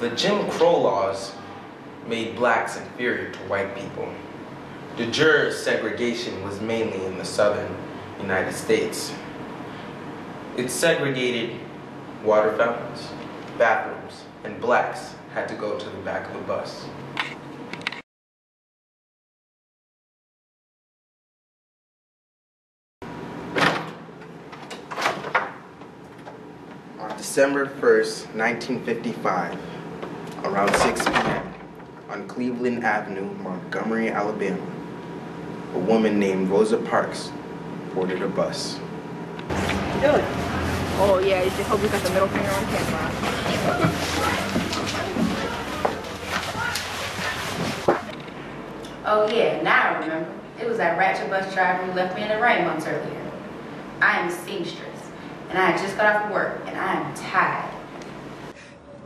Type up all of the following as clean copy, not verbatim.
The Jim Crow laws made blacks inferior to white people. De jure segregation was mainly in the southern United States. It segregated water fountains, bathrooms, and blacks had to go to the back of the bus. On December 1st, 1955, around 6 p.m., on Cleveland Avenue, Montgomery, Alabama, a woman named Rosa Parks boarded a bus. Good. Oh yeah, you just hope you got the middle finger on camera. Oh yeah, now I remember. It was that ratchet bus driver who left me in the rain months earlier. I am a seamstress, and I had just got off work, and I am tired.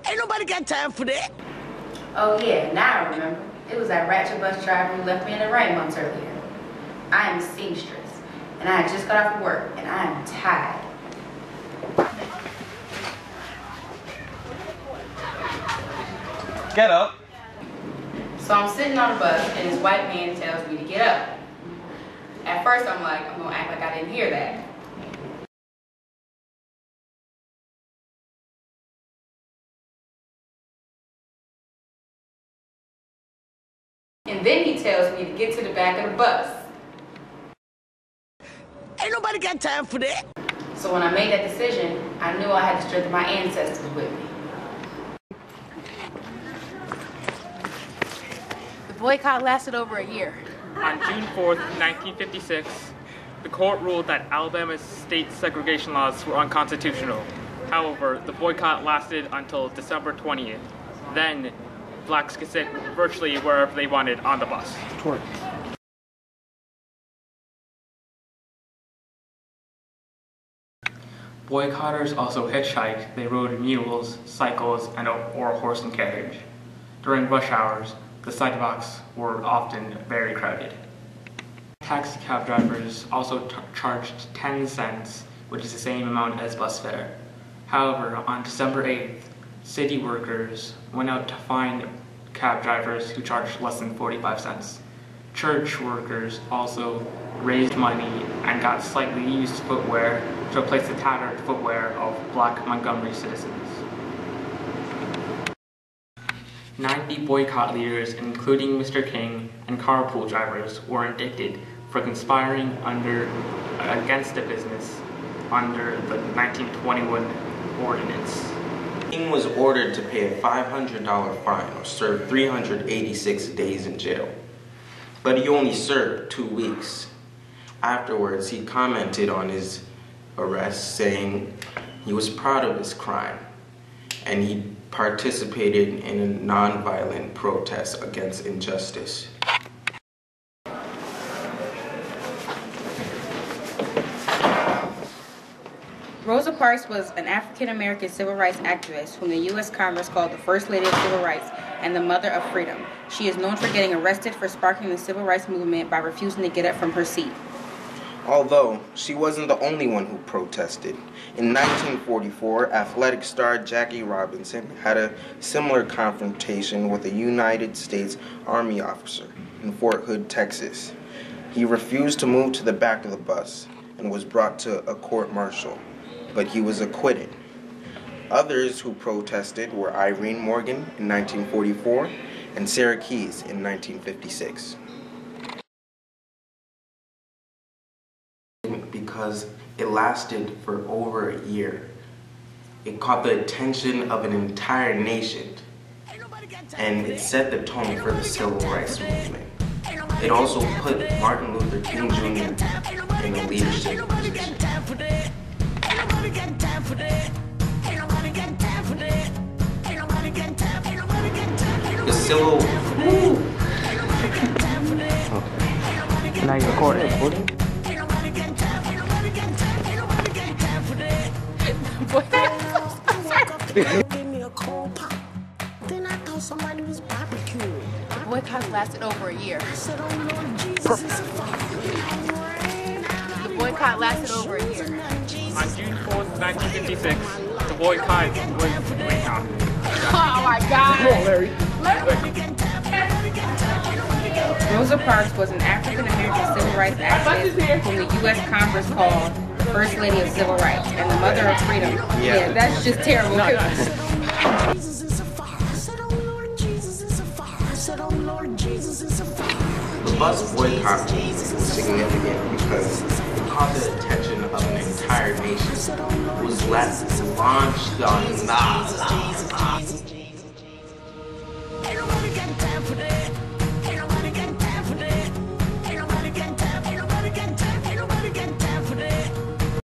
Ain't nobody got time for that. Oh yeah, now I remember. It was that ratchet bus driver who left me in the rain months earlier. I am a seamstress, and I had just got off work, and I am tired. Get up. So I'm sitting on the bus, and this white man tells me to get up. At first I'm like, I'm gonna act like I didn't hear that. And then he tells me to get to the back of the bus. Ain't nobody got time for that. So when I made that decision, I knew I had the strength of my ancestors with me. The boycott lasted over a year. On June 4th, 1956, the court ruled that Alabama's state segregation laws were unconstitutional. However, the boycott lasted until December 20th. Then, blacks could sit virtually wherever they wanted on the bus. Boycotters also hitchhiked. They rode mules, cycles, or a horse and carriage. During rush hours, the sidewalks were often very crowded. Taxi cab drivers also charged 10 cents, which is the same amount as bus fare. However, on December 8th, city workers went out to find cab drivers who charged less than 45 cents. Church workers also raised money and got slightly used footwear to replace the tattered footwear of black Montgomery citizens. 90 boycott leaders, including Mr. King and carpool drivers, were indicted for conspiring against the business under the 1921 ordinance. King was ordered to pay a $500 fine or serve 386 days in jail. But he only served 2 weeks. Afterwards, he commented on his arrest, saying he was proud of his crime and he participated in a non-violent protest against injustice. Rosa Parks was an African-American civil rights activist whom the U.S. Congress called the First Lady of Civil Rights and the Mother of Freedom. She is known for getting arrested for sparking the civil rights movement by refusing to get up from her seat. Although she wasn't the only one who protested. In 1944, athletic star Jackie Robinson had a similar confrontation with a United States Army officer in Fort Hood, Texas. He refused to move to the back of the bus and was brought to a court-martial, but he was acquitted. Others who protested were Irene Morgan in 1944 and Sarah Keyes in 1956. Because it lasted for over a year. It caught the attention of an entire nation, and it set the tone for the civil rights movement. It also put Martin Luther King Jr. in a leadership position. The civil... Now you're recording. The boycott lasted over a year. The boycott lasted over a year. On June 4th, 1956, the boycott was went off. Oh my God! Rosa Parks was an African-American civil rights activist whom the U.S. Congress called the First Lady of Civil Rights and the Mother of Freedom. Yeah, that's just terrible. Jesus is a fire. I said, oh Lord, Jesus is a fire. I said, oh Lord, Jesus is a fire. The bus boycott movement was significant because it caught the attention of an entire nation whose left launched on